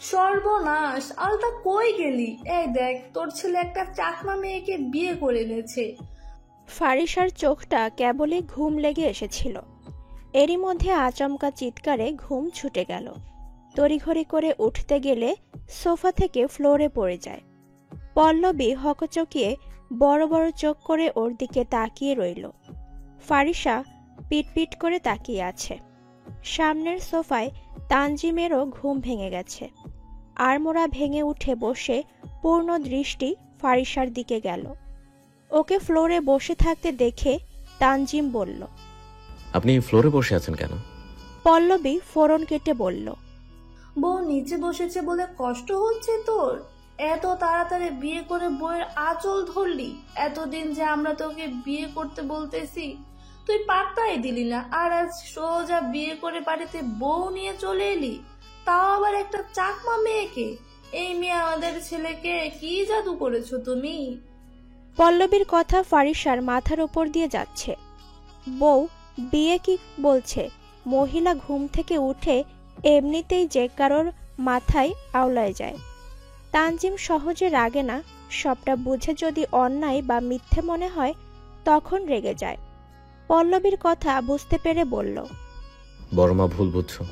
সর্বনাশ, আলতা কই গেলি? এই দেখ, তোর ছেলে একটা চাকমা মেয়েকে বিয়ে করে এনেছে। ফারিসার চোখটা কেবলই ঘুম লেগে এসেছিল। এরই মধ্যে আচমকা চিৎকারে ঘুম ছুটে গেল। তড়িঘড়ি করে উঠতে গেলে সোফা থেকে ফ্লোরে পড়ে যায়। পল্লবী হকচকিয়ে বড় বড় চোখ করে ওর দিকে তাকিয়ে রইল। ফারিসা পিটপিট করে তাকিয়ে আছে। সামনের সোফায় তানজিমেরও ঘুম ভেঙে গেছে। আড়মোড়া ভেঙে উঠে বসে পূর্ণ দৃষ্টি ফারিসার দিকে গেল। ওকে ফ্লোরে বসে থাকতে দেখে তানজিম বলল, আপনি ফ্লোরে বসে আছেন কেন? পল্লবী ফোড়ন কেটে বলল, বউ নিচে বসেছে বলে কষ্ট হচ্ছে তোর? এত তাড়াতাড়ি বিয়ে করে বউয়ের আঁচল ধরলি। এতদিন যে আমরা তোকে বিয়ে করতে বলতেছি, তুই পাত্তাই দিলি না, আর আজ সোজা বিয়ে করে বাড়িতে বউ নিয়ে চলে এলি, তাও আবার একটা চাকমা মেয়েকে। এই মেয়ে আমাদের ছেলেকে কি জাদু করেছো তুমি? পল্লবীর কথা ফারিসার মাথার উপর দিয়ে যাচ্ছে। বউ বিয়ে কি বলছে? মহিলা ঘুম থেকে উঠে এমনিতেই যে কারোর মাথায় আওলায় যায়। তানজিম সহজে রাগে না, সবটা বুঝে যদি অন্যায় বা মিথ্যে মনে হয় তখন রেগে যায়। পল্লবীর কথা বুঝতে পেরে বলল, বড়মা ভুল বুঝছো।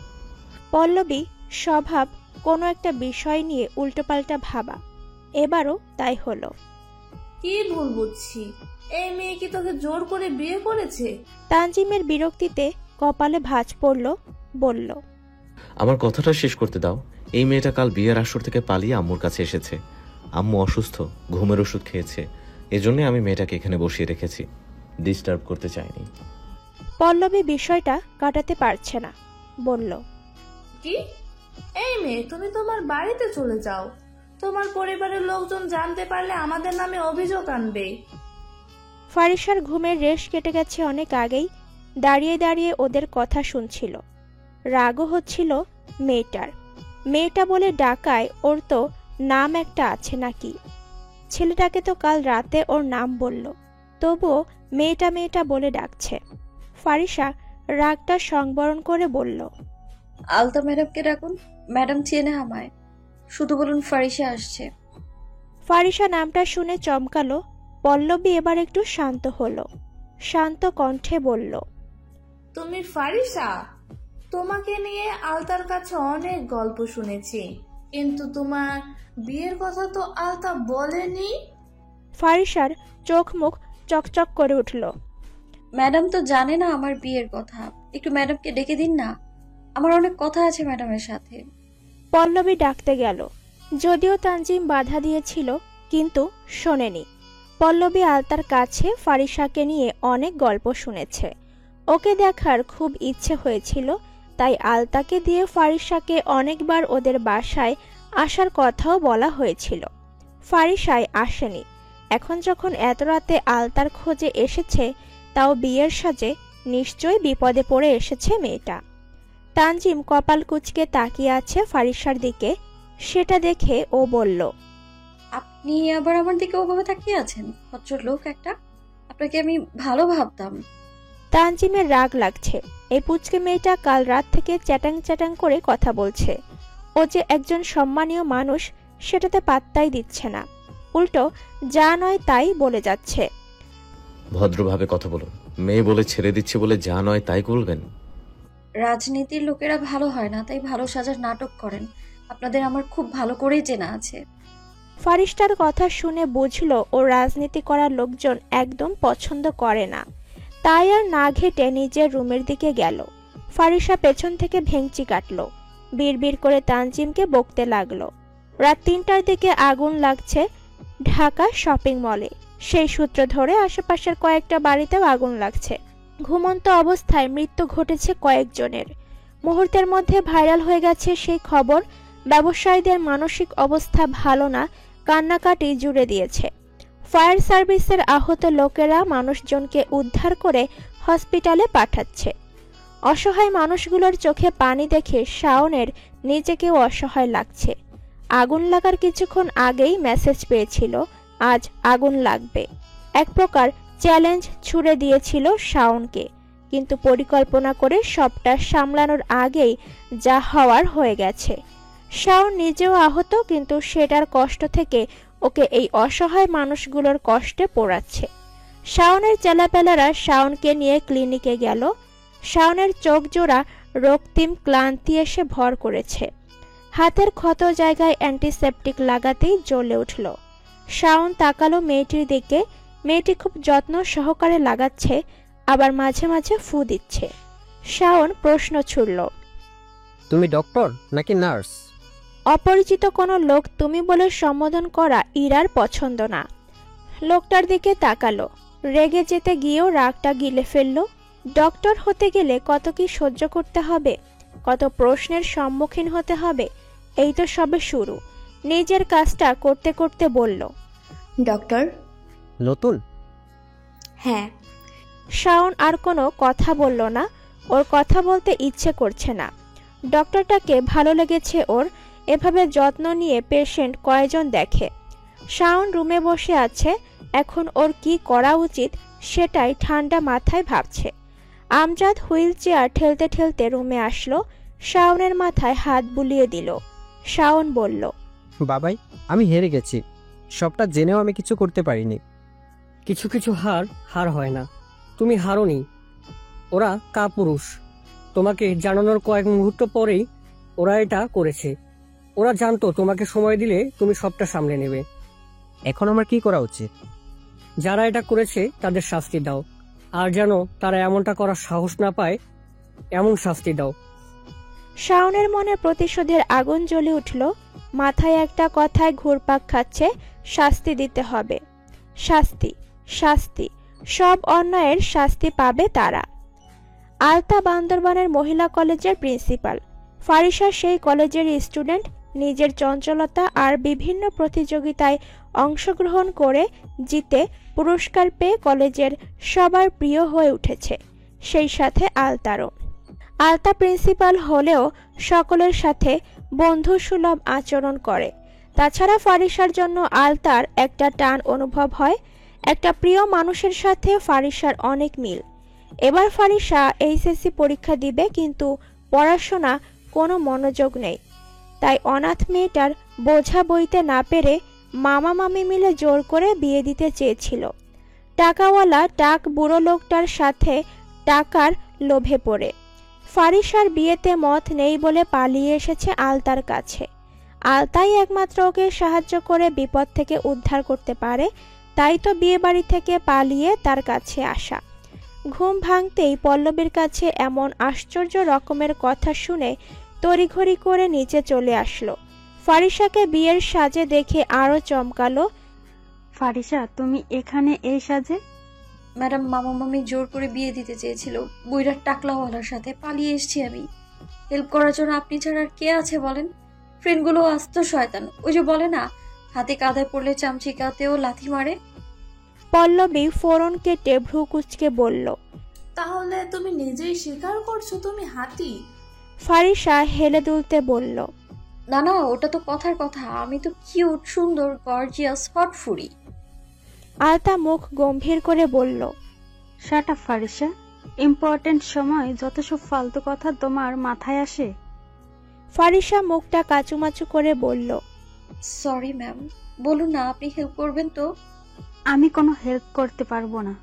পল্লবী স্বভাব কোনো একটা বিষয় নিয়ে উল্টোপাল্টা ভাবা, এবারও তাই হলো। কি ভুল বুঝছি? এই মেয়ে কি তোকে জোর করে বিয়ে করেছে? তানজিমের বিরক্তিতে কপালে ভাঁজ পড়ল, বলল, আমার কথাটা শেষ করতে দাও। এই মেয়েটা কাল বিয়ের আসর থেকে পালিয়ে আম্মুর কাছে এসেছে। আম্মু অসুস্থ, ঘুমের ওষুধ খেয়েছে, এজন্য আমি মেয়েটাকে এখানে বসিয়ে রেখেছি। ডিস্টার্ব করতে চাইনি। পল্লবী বিষয়টা কাটাতে পারছে না, বলল, কি? এই মেয়ে, তুমি তোমার বাড়িতে চলে যাও। তোমার পরিবারের লোকজন জানতে পারলে আমাদের নামে অভিযোগ আনবে। ফারিসার ঘুমের রেশ কেটে গেছে অনেক আগেই। দাঁড়িয়ে দাঁড়িয়ে ওদের কথা শুনছিল। রাগও হচ্ছিল মেয়েটার। মেয়েটা বলে ডাকায় ওর তো নাম একটা আছে নাকি? ছেলেটাকে তো কাল রাতে ওর নাম বলল, তবুও মেয়েটা মেয়েটা বলে ডাকছে। ফারিসা রাগটা সংবরণ করে বলল, আলতা ম্যাডামকে ডাকুন, ম্যাডাম চেনে আমায়, শুধু বলুন ফারিসা আসছে। ফারিসা নামটা শুনে চমকালো। পল্লবী এবার একটু শান্ত হলো। শান্ত কণ্ঠে বলল, তুমি ফারিসা? তোমাকে নিয়ে আলতার কাছে অনেক গল্প শুনেছি, কিন্তু তোমার বিয়ের কথা তো আলতা বলেনি। ফারিসার চোখ মুখ চকচক করে উঠল। ম্যাডাম তো জানে না আমার বিয়ের কথা, একটু ম্যাডামকে ডেকে দিন না, আমার অনেক কথা আছে ম্যাডামের সাথে। পল্লবী ডাকতে গেল, যদিও তানজিম বাধা দিয়েছিল, কিন্তু শোনেনি। পল্লবী আলতার কাছে ফারিসাকে নিয়ে অনেক গল্প শুনেছে। ওকে দেখার খুব ইচ্ছে হয়েছিল, তাই আলতাকে দিয়ে ফারিসাকে অনেকবার ওদের বাসায় আসার কথাও বলা হয়েছিল। ফারিসায় আসেনি। এখন যখন এত রাতে আলতার খোঁজে এসেছে, তাও বিয়ের সাজে, নিশ্চয়ই বিপদে পড়ে এসেছে মেয়েটা। তানজিম কপাল কুঁচকে তাকিয়ে আছে ফারিসার দিকে। সেটা দেখে ও বলল, আপনি আবার আমার দিকে ওভাবে তাকিয়ে আছেন? ভদ্র লোক একটা, আপনাকে আমি ভালো ভাবতাম। তানজিমের রাগ লাগছে। এই পুচকে মেয়েটা কাল রাত থেকে চ্যাটাং চ্যাটাং করে কথা বলছে। ও যে একজন সম্মানীয় মানুষ সেটাতে পাত্তাই দিচ্ছে না, উল্টো যা নয় তাই বলে যাচ্ছে। ভদ্রভাবে কথা বলুন। মেয়ে বলে ছেড়ে দিচ্ছে বলে যা নয় তাই বলবেন? রাজনীতির লোকেরা ভালো হয় না, তাই ভালো সাজার নাটক করেন। আপনাদের আমার খুব ভালো করেই চেনা আছে। ফারিস্তার কথা শুনে বুঝল ও রাজনীতি করার লোকজন একদম পছন্দ করে না। তাই আর না ঘেটে নিজের রুমের দিকে গেল। ফারিসা পেছন থেকে ভেংচি কাটল, বিড়বিড় করে তানজিমকে বকতে লাগলো। রাত ৩টার দিকে আগুন লাগছে ঢাকা শপিং মলে। সেই সূত্র ধরে আশেপাশের কয়েকটা বাড়িতেও আগুন লাগছে। ঘুমন্ত অবস্থায় মৃত্যু ঘটেছে কয়েকজনের। মুহূর্তের মধ্যে ভাইরাল হয়ে গেছে সেই খবর। ব্যবসায়ীদের মানসিক অবস্থা ভালো না, কান্নাকাটি জুড়ে দিয়েছে। ফায়ার সার্ভিসের আহত লোকেরা মানুষজনকে উদ্ধার করে হসপিটালে পাঠাচ্ছে। অসহায় মানুষগুলোর চোখে পানি দেখে শাওনের নিজেকেও অসহায় লাগছে। আগুন লাগার কিছুক্ষণ আগেই মেসেজ পেয়েছিল আজ আগুন লাগবে। এক প্রকার চ্যালেঞ্জ ছুড়ে দিয়েছিল শাওনকে, কিন্তু পরিকল্পনা করে সবটা সামলানোর আগেই যা হওয়ার হয়ে গেছে। শাওন নিজেও আহত, কিন্তু সেটার কষ্ট থেকে ওকে এই অসহায় মানুষগুলোর কষ্টে পোড়াচ্ছে। শাওনের চেলাপেলারা শাওনকে নিয়ে ক্লিনিকে গেল। শাওনের চোখ জোড়া রক্তিম ক্লান্তি এসে ভর করেছে। হাতের ক্ষত জায়গায় অ্যান্টিসেপটিক লাগাতেই জ্বলে উঠল। শাওন তাকালো মেয়েটির দিকে। মেয়েটি খুব যত্ন সহকারে লাগাচ্ছে, আবার মাঝে মাঝে ফু দিচ্ছে। শাওন প্রশ্ন ছুড়ল, তুমি ডক্টর নাকি নার্স? অপরিচিত কোনো লোক তুমি বলে সম্বোধন করা ইরার পছন্দ না। লোকটার দিকে তাকালো। রেগে যেতে গিয়েও রাগটা গিলে ফেলল। ডক্টর হতে গেলে কত কি সহ্য করতে হবে, কত প্রশ্নের সম্মুখীন হতে হবে। এই তো সবে শুরু। নিজের কাজটা করতে করতে বলল, ডক্টর। নতুন? হ্যাঁ। শাওন আর কোনো কথা বলল না। ওর কথা বলতে ইচ্ছে করছে না। ডক্টরটাকে ভালো লেগেছে ওর। এভাবে যত্ন নিয়ে পেশেন্ট কয়জন দেখে। শাওন রুমে বসে আছে। এখন ওর কি করা উচিত সেটাই ঠান্ডা মাথায় ভাবছে। আমজাদ হুইল চেয়ার ঠেলতে ঠেলতে রুমে আসলো। শাওনের মাথায় হাত বুলিয়ে দিল। শাওন বলল, বাবাই, আমি হেরে গেছি। সবটা জেনেও আমি কিছু করতে পারিনি। কিছু কিছু হার হার হয় না। তুমি হারোনি, ওরা কাপুরুষ। তোমাকে জানানোর কয়েক মুহূর্ত পরেই ওরা এটা করেছে। ওরা জানতো তোমাকে সময় দিলে তুমি সবটা সামলে নেবে। এখন আমার কি করা উচিত? যারা এটা করেছে তাদের শাস্তি দাও, আর যেন তারা এমনটা করার সাহস না পায় এমন শাস্তি দাও। শাওনের মনে প্রতিশোধের আগুন জ্বলে উঠল। মাথায় একটা কথায় ঘুরপাক খাচ্ছে, শাস্তি দিতে হবে। শাস্তি, শাস্তি, সব অন্যায়ের শাস্তি পাবে তারা। আলতা বান্দরবানের মহিলা কলেজের প্রিন্সিপাল। ফারিসা সেই কলেজের স্টুডেন্ট। নিজের চঞ্চলতা আর বিভিন্ন প্রতিযোগিতায় অংশগ্রহণ করে জিতে পুরস্কার পেয়ে কলেজের সবার প্রিয় হয়ে উঠেছে, সেই সাথে আলতারও। আলতা প্রিন্সিপাল হলেও সকলের সাথে বন্ধুসুলভ আচরণ করে। তাছাড়া ফারিসার জন্য আলতার একটা টান অনুভব হয়। একটা প্রিয় মানুষের সাথে ফারিসার অনেক মিল। এবার ফারিসা এইচএসসি পরীক্ষা দিবে, কিন্তু পড়াশোনা কোনো মনোযোগ নেই। তাই অনাথ মেয়েটার বোঝা বইতে না পেরে মামা মামি মিলে জোর করে বিয়ে দিতে চেয়েছিল। টাকাওয়ালা টাক বুড়ো লোকটার সাথে টাকার লোভে পড়ে। ফারিসার বিয়েতে মত নেই বলে পালিয়ে এসেছে আলতার কাছে। আলতাই একমাত্র ওকে সাহায্য করে বিপদ থেকে উদ্ধার করতে পারে। তাই তো বিয়ে বাড়ি থেকে পালিয়ে তার কাছে আসা। ঘুম ভাঙতেই পল্লবীর কাছে এমন আশ্চর্য রকমের কথা শুনে তড়িঘড়ি করে নিচে চলে আসলো। ফারিসাকে বিয়ের সাজে দেখে আরো চমকালো। ফারিসা, তুমি এখানে এই সাজে? ম্যাডাম, মামা মামি জোর করে বিয়ে দিতে চেয়েছিল বুইড়ার টাকলাওয়ালার সাথে। পালিয়ে এসেছি আমি। হেল্প করার জন্য আপনি ছাড়া আর কে আছে বলেন? ফ্রেন্ডগুলো আস্ত শয়তান। ওই যে বলে না, হাতে কাদায় পড়লে চামচিকাতেও লাথি মারে। পল্লবী ফোড়ন কেটে ভ্রু কুঁচকে বলল, তাহলে তুমি নিজেই স্বীকার করছো তুমি হাতি? ফারিসা হেলে দুলতে বলল, না না, ওটা তো কথার কথা। আমি তো কিউট, সুন্দর, গর্জিয়াস, হট ফুরি। আলতা মুখ গম্ভীর করে বলল, শাট আপ ফারিসা। ইম্পর্টেন্ট সময় যত সব ফালতু কথা তোমার মাথায় আসে। ফারিসা মুখটা কাচুমাচু করে বলল, সরি ম্যাম। বলুন না, আপনি হেল্প করবেন তো? আমি কোনো হেল্প করতে পারবো না।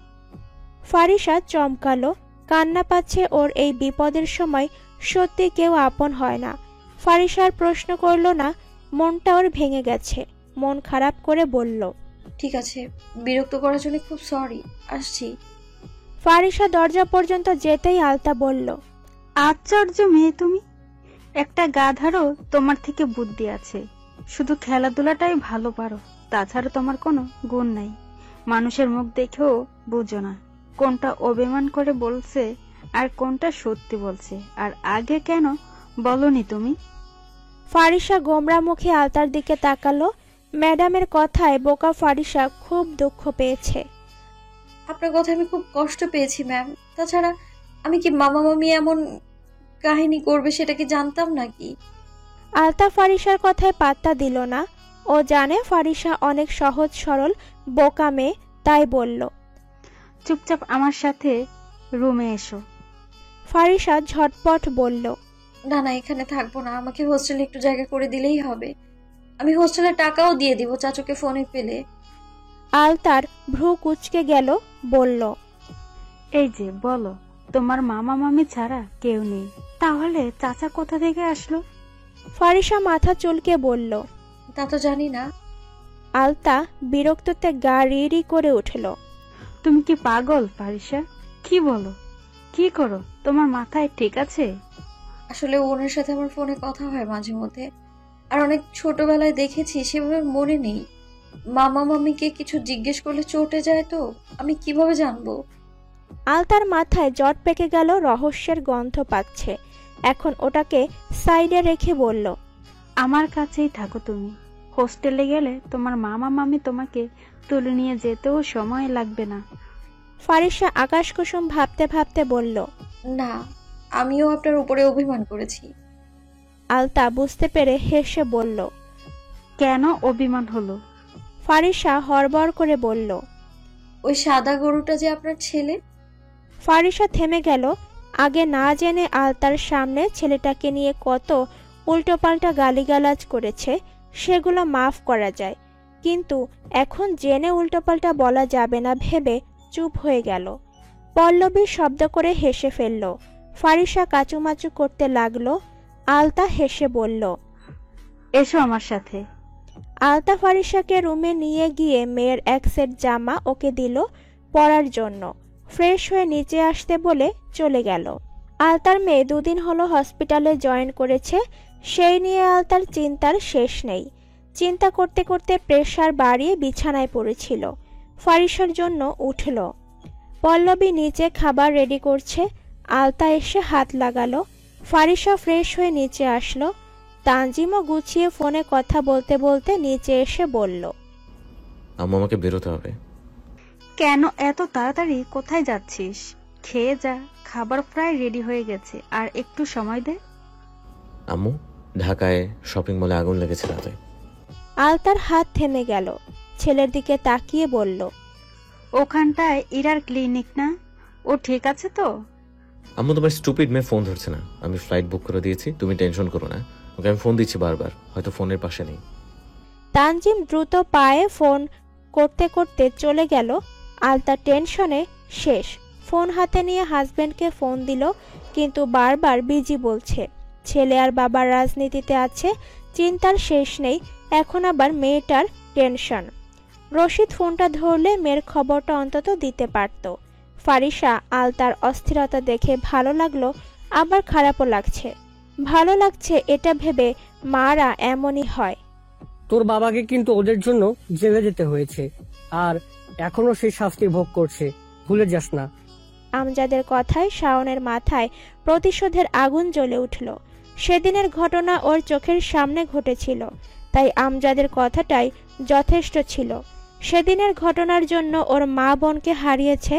ফারিসা চমকালো। কান্না পাচ্ছে ওর এই বিপদের সময়। সত্যি কেউ আপন হয় না। ফারিসার প্রশ্ন করল না, মনটা ওর ভেঙে গেছে। মন খারাপ করে বলল, ঠিক আছে, বিরক্ত করার জন্য খুব সরি, আসছি। ফারিসা দরজা পর্যন্ত যেতেই আলতা বলল, আশ্চর্য মেয়ে তুমি। একটা গাধারও তোমার থেকে বুদ্ধি আছে। শুধু খেলাধুলাটাই ভালো পারো, তাছাড়া তোমার কোনো গুণ নাই। মানুষের মুখ দেখেও বুঝো না কোনটা অভিমান করে বলছে আর কোনটা সত্যি বলছে। আর আগে কেন বলনি তুমি? ফারিসা গোমরা মুখে আলতার দিকে তাকালো। ম্যাডামের কথায় বোকা ফারিসা খুব দুঃখ পেয়েছে। আপনার কথা আমি খুব কষ্ট পেয়েছি ম্যাম। তাছাড়া আমি কি মামা মামি এমন কাহিনী করবে সেটা কি জানতাম নাকি? আলতা ফারিসার কথায় পাত্তা দিল না। ও জানে ফারিসা অনেক সহজ সরল বোকা মেয়ে, তাই বলল, চুপচাপ আমার সাথে রুমে এসো। ফারিসা ঝটপট বলল, না না, এখানে থাকবো না, আমাকে হোস্টেলে একটু জায়গা করে দিলেই হবে। আমি হোস্টেলের টাকাও দিয়ে দিব চাচুকে ফোনে পেলে। আলতার ভ্রু কুঁচকে গেল, বলল, এই যে বলো, তোমার মামা মামি ছাড়া কেউ নেই, তাহলে চাচা কোথা থেকে আসলো? ফারিসা মাথা চুলকে বলল। তা তো জানি না। আলতা বিরক্ততে গা রিড়ি করে উঠল। তুমি কি পাগল ফারিসা? কি বলো, কি করো, তোমার মাথায় ঠিক আছে? আসলে ওনার সাথে আমার ফোনে কথা হয় মাঝে মধ্যে, আর অনেক ছোটবেলায় দেখেছি, সেভাবে মনে নেই। মামা মামিকে কিছু জিজ্ঞেস করলে চটে যায়, তো আমি কিভাবে জানবো? আলতার মাথায় জট পেকে গেল, রহস্যের গন্ধ পাচ্ছে। এখন ওটাকে সাইডে রেখে বলল, আমার কাছেই থাকো তুমি। হোস্টেলে গেলে তোমার মামা মামি তোমাকে তুলে নিয়ে যেতেও সময় লাগবে না। ফারিসা আকাশ কুসুম ভাবতে ভাবতে বলল, না, আমিও আপনার উপরে অভিমান করেছি। আলতা বুঝতে পেরে হেসে বলল। কেন অভিমান হলো? ফারিসা হড়বড় করে বলল, ওই সাদা গরুটা যে আপনার ছেলে। ফারিসা থেমে গেল। আগে না জেনে আলতার সামনে ছেলেটাকে নিয়ে কত উল্টোপাল্টা গালিগালাজ করেছে, সেগুলো মাফ করা যায়, কিন্তু এখন জেনে উল্টোপাল্টা বলা যাবে না ভেবে চুপ হয়ে গেল। পল্লবী শব্দ করে হেসে ফেলল। ফারিসা কাচুমাচু করতে লাগলো। আলতা হেসে বলল, এসো আমার সাথে। আলতা ফারিসাকে রুমে নিয়ে গিয়ে মেয়ের এক সেট জামা ওকে দিল পরার জন্য। ফ্রেশ হয়ে নিচে আসতে বলে চলে গেল। আলতার মেয়ে 2 দিন হলো হসপিটালে জয়েন করেছে, সেই নিয়ে আলতার চিন্তার শেষ নেই। চিন্তা করতে করতে প্রেসার বাড়িয়ে বিছানায় পড়েছিল। ফারিসার জন্য উঠল। পল্লবী নিচে খাবার রেডি করছে। আলতা এসে হাত লাগালো। ফারিসা ফ্রেশ হয়ে নিচে আসলো। তানজিমও গুছিয়ে ফোনে কথা বলতে বলতে নিচে এসে বলল, আম্মু আমাকে বেরোতে হবে। কেন এত তাড়াতাড়ি কোথায় যাচ্ছিস? খেয়ে যা, খাবার প্রায় রেডি হয়ে গেছে, আর একটু সময় দে। আম্মু, ঢাকায় শপিং মলে আগুন লেগেছে রাতে। আলতার হাত থেমে গেল। ছেলের দিকে তাকিয়ে বলল, ওখানটায় ইরার ক্লিনিক না? ও ঠিক আছে তো? আম্মু, তোমার স্টুপিড মেয়ে ফোন ধরছে না। আমি ফ্লাইট বুক করে দিয়েছি, তুমি টেনশন করো না। ওকে আমি ফোন দিচ্ছি বারবার, হয়তো ফোনের পাশে নেই। তানজিম দ্রুত পায়ে ফোন করতে করতে চলে গেল। আলতা টেনশনে শেষ। ফোন হাতে নিয়ে হাজবেন্ডকে ফোন দিল, কিন্তু বারবার বিজি বলছে। ছেলে আর বাবার রাজনীতিতে আছে, চিন্তার শেষ নেই। এখন আবার মেয়েটার টেনশন। রশিদ ফোনটা ধরলে মেয়ের খবরটা অন্তত দিতে পারত। ফারিসা আলতার অস্থিরতা দেখে ভালো লাগলো, আবার খারাপও লাগছে। ভালো লাগছে এটা ভেবে মারা এমনই হয়। তোর বাবাকে কিন্তু ওদের জন্য জেলে যেতে হয়েছে, আর এখনো সেই শাস্তি ভোগ করছে, ভুলে যাস না। আমজাদের কথায় শাওনের মাথায় প্রতিশোধের আগুন জ্বলে উঠল। সেদিনের ঘটনা ওর চোখের সামনে ঘটেছিল, তাই আমজাদের কথাটাই যথেষ্ট ছিল। সেদিনের ঘটনার জন্য ওর মা বোনকে হারিয়েছে,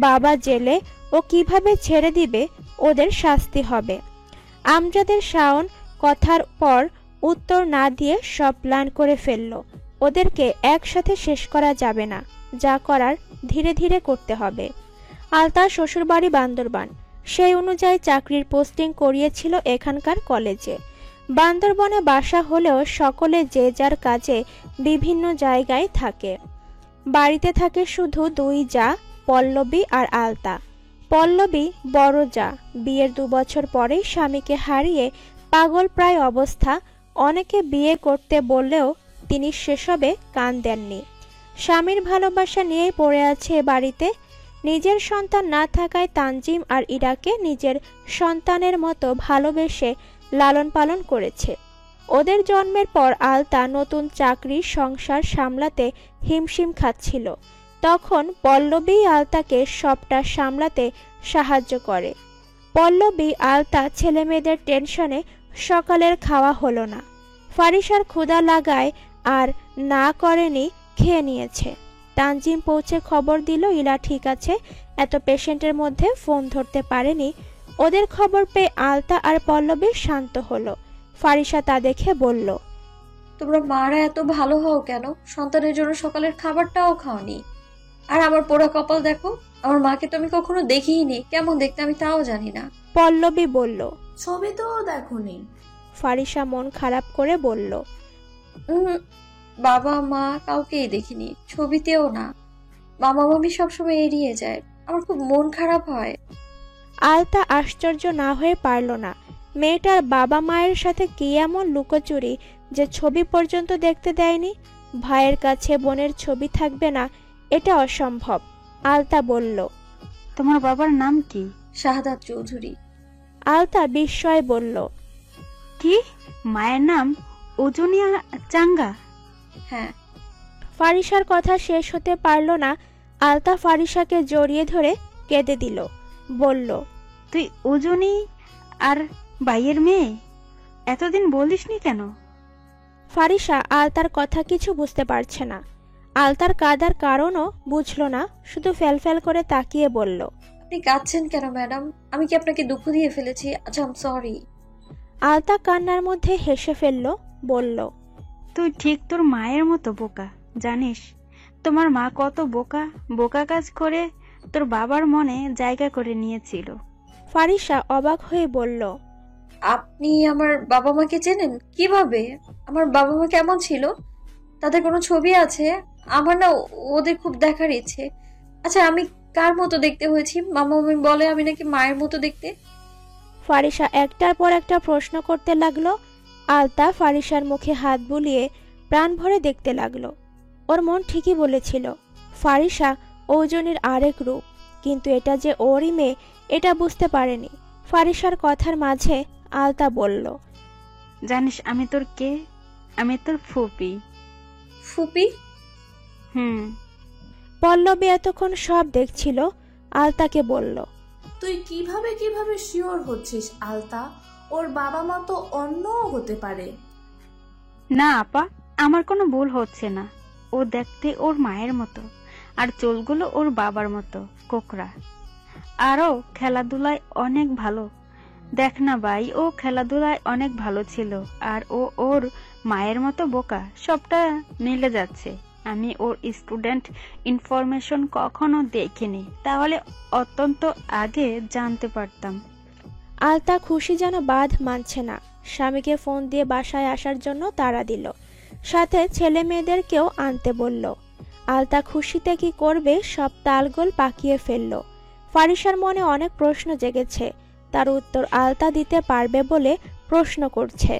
বাবা জেলে, ও কিভাবে ছেড়ে দিবে, ওদের শাস্তি হবে। আমজাদের শাওন কথার পর উত্তর না দিয়ে সব প্ল্যান করে ফেলল। ওদেরকে একসাথে শেষ করা যাবে না, যা করার ধীরে ধীরে করতে হবে। আলতার শ্বশুরবাড়ি বান্দরবান, সেই অনুযায়ী চাকরির পোস্টিং করিয়েছিল এখানকার কলেজে। বান্দরবনে বাসা হলেও সকলে যে যার কাজে বিভিন্ন জায়গায় থাকে। বাড়িতে থাকে শুধু 2 জা, পল্লবী আর আলতা। পল্লবী বড় জা, বিয়ের 2 বছর পরেই স্বামীকে হারিয়ে পাগল প্রায় অবস্থা। অনেকে বিয়ে করতে বললেও তিনি সেসবে কান দেননি। স্বামীর ভালোবাসা নিয়েই পড়ে আছে বাড়িতে। নিজের সন্তান না থাকায় তানজিম আর ইরাকে নিজের সন্তানের মতো ভালোবেসে লালন পালন করেছে। ওদের জন্মের পর আলতা নতুন চাকরি সংসার সামলাতে হিমশিম খাচ্ছিল। তখন পল্লবী আলতাকে সবটা সামলাতে সাহায্য করে। পল্লবী আলতা ছেলেমেয়েদের টেনশনে সকালের খাওয়া হলো না। ফারিসার ক্ষুধা লাগায় আর না করেনি, খেয়ে নিয়েছে। তানজিম পৌঁছে খবর দিল ইলা ঠিক আছে, এত পেশেন্টের মধ্যে ফোন ধরতে পারেনি। ওদের খবর পেয়ে আলতা আর পল্লবী শান্ত হলো। ফারিসা তা দেখে বলল, তোমরা মারা এত ভালো হও কেন? সন্তানের জন্য সকালের খাবারটাও খাওনি। আর আমার পোড়া কপাল দেখো, আমার মাকে তো আমি কখনো দেখিইনি, কেমন দেখতে আমি তাও জানি না। পল্লবী বলল, ছবিতেও দেখোনি? ফারিসা মন খারাপ করে বলল। উম, বাবা মা কাউকেই দেখিনি, ছবিতেও না। মামা মামি সবসময় এড়িয়ে যায়, আমার খুব মন খারাপ হয়। আলতা আশ্চর্য না হয়ে পারল না। মেয়েটার বাবা মায়ের সাথে কি এমন লুকোচুরি যে ছবি পর্যন্ত দেখতে দেয়নি? ভাইয়ের কাছে বোনের ছবি থাকবে না, এটা অসম্ভব। আলতা বলল। তোমার বাবার নাম কি? শাহাদাত চৌধুরী। আলতা বিস্ময়ে বলল। কি, মায়ের নাম ওজনিয়া চাঙ্গা? হ্যাঁ। ফারিসার কথা শেষ হতে পারল না। আলতা ফারিসাকে জড়িয়ে ধরে কেঁদে দিল। বলল, তুই ওজনি আর ভাইয়ের মেয়ে? এতদিন বলিসনি কেন? ফারিসা আলতার কথা কিছু বুঝতে পারছে না। আলতার কাঁদার কারণও বুঝল না, শুধু ফ্যালফ্যাল করে তাকিয়ে বলল। আপনি কাঁদছেন কেন ম্যাডাম? আমি কি আপনাকে দুঃখ দিয়ে ফেলেছি? আচ্ছা, আম সরি। আলতা কান্নার মধ্যে হেসে ফেলল, বলল, তুই ঠিক তোর মায়ের মতো বোকা। জানিস তোমার মা কত বোকা বোকা কাজ করে তোর বাবার মনে জায়গা করে নিয়েছিল। ফারিসা অবাক হয়ে বলল, আপনি আমার বাবা মাকে চেনেন কিভাবে? আমার বাবা মা কেমন ছিল? তাদের কোনো ছবি আছে? আমার না ওদের খুব দেখার ইচ্ছে। আচ্ছা, আমি কার মতো দেখতে হয়েছি? মামা মামি বলে আমি নাকি মায়ের মতো দেখতে। ফারিসা একটার পর একটা প্রশ্ন করতে লাগলো। আলতা ফারিসার মুখে হাত বুলিয়ে প্রাণ ভরে দেখতে লাগলো। ওর মন ঠিকই বলেছিল, ফারিসা ওজনের আরেক রূপ, কিন্তু এটা যে ওরই মেয়ে এটা বুঝতে পারেনি। ফারিসার কথার মাঝে আলতা বলল, জানিস আমি তোর কে? আমি তোর ফুপি। ফুপি? হুম। পল্লবী এতক্ষণ সব দেখছিল। আলতাকে বলল, তুই কিভাবে শিওর হচ্ছিস আলতা? ওর বাবা মা তো অন্যও হতে পারে। না আপা, আমার কোনো ভুল হচ্ছে না। ও দেখতে ওর মায়ের মতো, আর চুলগুলো ওর বাবার মতো কোকড়া। আরও খেলাধুলায় অনেক ভালো। দেখ না ভাই, ও খেলাধুলায় অনেক ভালো ছিল, আর ও ওর মায়ের মতো বোকা। সবটা মিলে যাচ্ছে। আমি ওর স্টুডেন্ট ইনফরমেশন কখনো দেখিনি, তাহলে অত্যন্ত আগে জানতে পারতাম। আলতা খুশি যেন বাঁধ মানছে না। স্বামীকে ফোন দিয়ে বাসায় আসার জন্য তাড়া দিল, সাথে ছেলে মেয়েদেরকেও আনতে বলল। আলতা খুশিতে কি করবে সব তালগোল পাকিয়ে ফেলল। ফারিসার মনে অনেক প্রশ্ন জেগেছে, তার উত্তর আলতা দিতে পারবে বলে প্রশ্ন করছে।